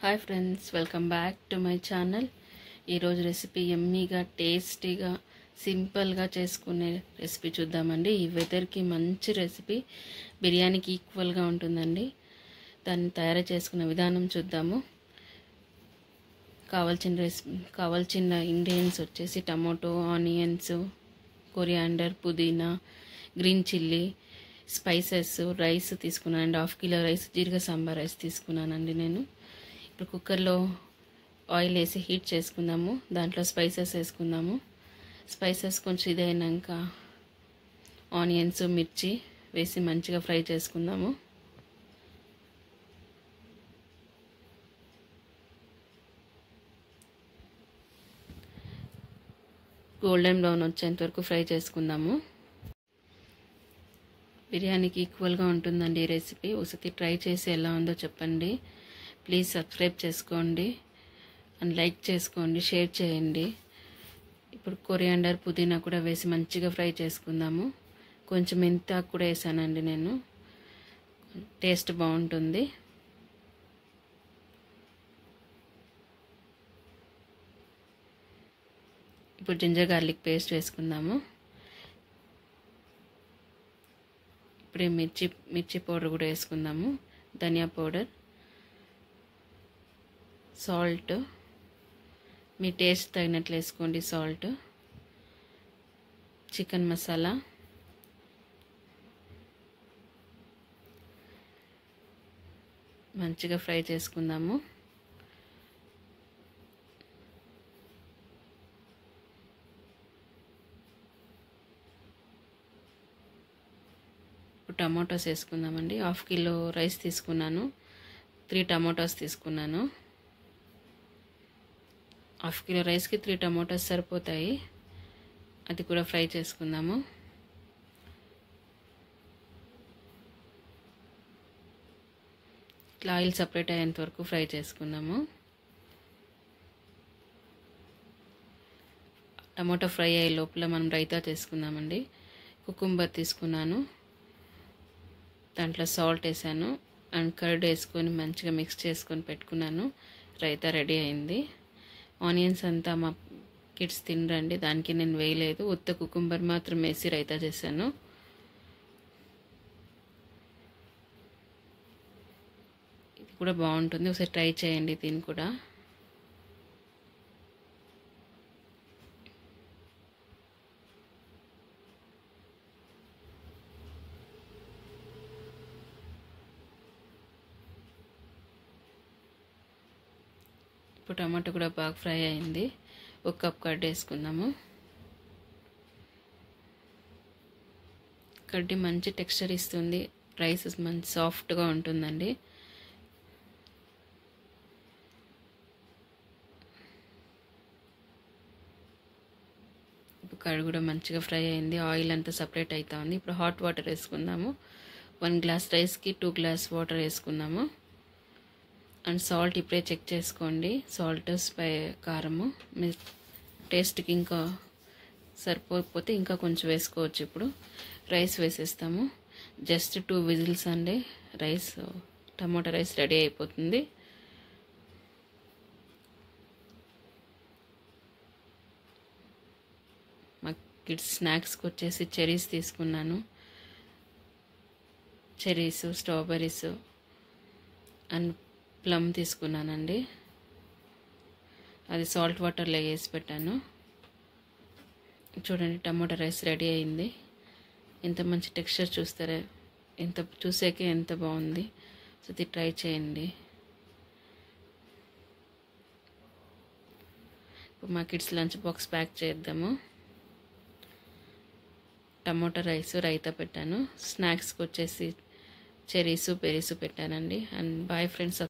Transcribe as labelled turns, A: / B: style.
A: Hi friends, welcome back to my channel. ఈరోజు recipe యమ్మీగా టేస్టీగా సింపుల్గా చేసుకునే రెసిపీ చూద్దామండి. ఈ వెదర్కి మంచి రెసిపీ, బిర్యానీకి ఈక్వల్గా ఉంటుందండి. దాన్ని తయారు చేసుకునే విధానం చూద్దాము. కావాల్సిన ఇంగ్రీడియంట్స్ వచ్చేసి టమాటో, ఆనియన్స్, కొరియాండర్, పుదీనా, గ్రీన్ చిల్లీ, స్పైసెస్, రైస్ తీసుకున్నానండి. 1/2 కిలో రైస్, జీరగ సాంబార్ రైస్ తీసుకున్నానండి నేను. ఇప్పుడు కుక్కర్లో ఆయిల్ వేసి హీట్ చేసుకుందాము. దాంట్లో స్పైసెస్ వేసుకుందాము. స్పైసెస్ కొంచెం ఇదైనాక ఆనియన్స్, మిర్చి వేసి మంచిగా ఫ్రై చేసుకుందాము. గోల్డెన్ బ్రౌన్ వచ్చేంత వరకు ఫ్రై చేసుకుందాము. బిర్యానీకి ఈక్వల్గా ఉంటుందండి ఈ రెసిపీ. ఒకసారి ట్రై చేసి ఎలా ఉందో చెప్పండి. ప్లీజ్ సబ్స్క్రైబ్ చేసుకోండి అండ్ లైక్ చేసుకోండి, షేర్ చేయండి. ఇప్పుడు కొరియాండర్, పుదీనా కూడా వేసి మంచిగా ఫ్రై చేసుకుందాము. కొంచెం మెంతాకు కూడా వేసానండి నేను, టేస్ట్ బాగుంటుంది. ఇప్పుడు జింజర్ గార్లిక్ పేస్ట్ వేసుకుందాము. ఇప్పుడు మిర్చి పౌడర్ కూడా వేసుకుందాము. ధనియా పౌడర్, సాల్ట్ మీ టేస్ట్ తగినట్లు వేసుకోండి. సాల్ట్, చికెన్ మసాలా, మంచిగా ఫ్రై చేసుకుందాము. ఇప్పుడు టమాటోస్ వేసుకుందామండి. 1/2 కిలో రైస్ తీసుకున్నాను, 3 టమాటోస్ తీసుకున్నాను. 1/2 కిలో రైస్కి 3 టమాటోస్ సరిపోతాయి. అది కూడా ఫ్రై చేసుకుందాము. ఇట్లా ఆయిల్ సపరేట్ అయ్యేంత వరకు ఫ్రై చేసుకుందాము. టమాటో ఫ్రై అయ్యే లోపల మనం రైతా చేసుకుందామండి. కుకుంబర్ తీసుకున్నాను, దాంట్లో సాల్ట్ వేసాను అండ్ కర్డ్ వేసుకొని మంచిగా మిక్స్ చేసుకొని పెట్టుకున్నాను. రైతా రెడీ అయింది. ఆనియన్స్ అంతా మా కిడ్స్ తినరండి, దానికి నేను వేయలేదు. ఉత్త కుకుంబర్ మాత్రం వేసి రైతా చేశాను. ఇది కూడా బాగుంటుంది, ఒకసారి ట్రై చేయండి దీన్ని కూడా. ఇప్పుడు టమాటో కూడా బాగా ఫ్రై అయింది. 1 కప్ కర్డ్ వేసుకుందాము. కర్డ్ మంచి టెక్స్చర్ ఇస్తుంది, రైస్ మంచి సాఫ్ట్గా ఉంటుందండి. ఇప్పుడు కర్డ్ కూడా మంచిగా ఫ్రై అయింది, ఆయిల్ అంతా సపరేట్ అవుతా ఉంది. ఇప్పుడు హాట్ వాటర్ వేసుకుందాము. 1 గ్లాస్ రైస్కి 2 గ్లాస్ వాటర్ వేసుకుందాము. అండ్ సాల్ట్ ఇప్పుడే చెక్ చేసుకోండి. సాల్ట్, కారము మీ టేస్ట్కి ఇంకా సరిపోకపోతే ఇంకా కొంచెం వేసుకోవచ్చు. ఇప్పుడు రైస్ వేసేస్తాము. జస్ట్ 2 విజిల్స్ అండి, టమాటా రైస్ రెడీ అయిపోతుంది. మా కిడ్స్ స్నాక్స్కి వచ్చేసి చెరీస్ తీసుకున్నాను. చెరీస్, స్ట్రాబెర్రీస్ అండ్ ప్లమ్ తీసుకున్నానండి. అది సాల్ట్ వాటర్లో వేసి పెట్టాను. చూడండి, టమాటా రైస్ రెడీ అయింది. ఎంత మంచి టెక్స్చర్ చూస్తారా, చూసాకే ఎంత బాగుంది. సో ఇది ట్రై చేయండి. ఇప్పుడు మా కిడ్స్ లంచ్ బాక్స్ ప్యాక్ చేద్దాము. టమాటా రైస్, రైతా పెట్టాను. స్నాక్స్కి వచ్చేసి చెరీసు, పెరీసు పెట్టానండి. And bye friends.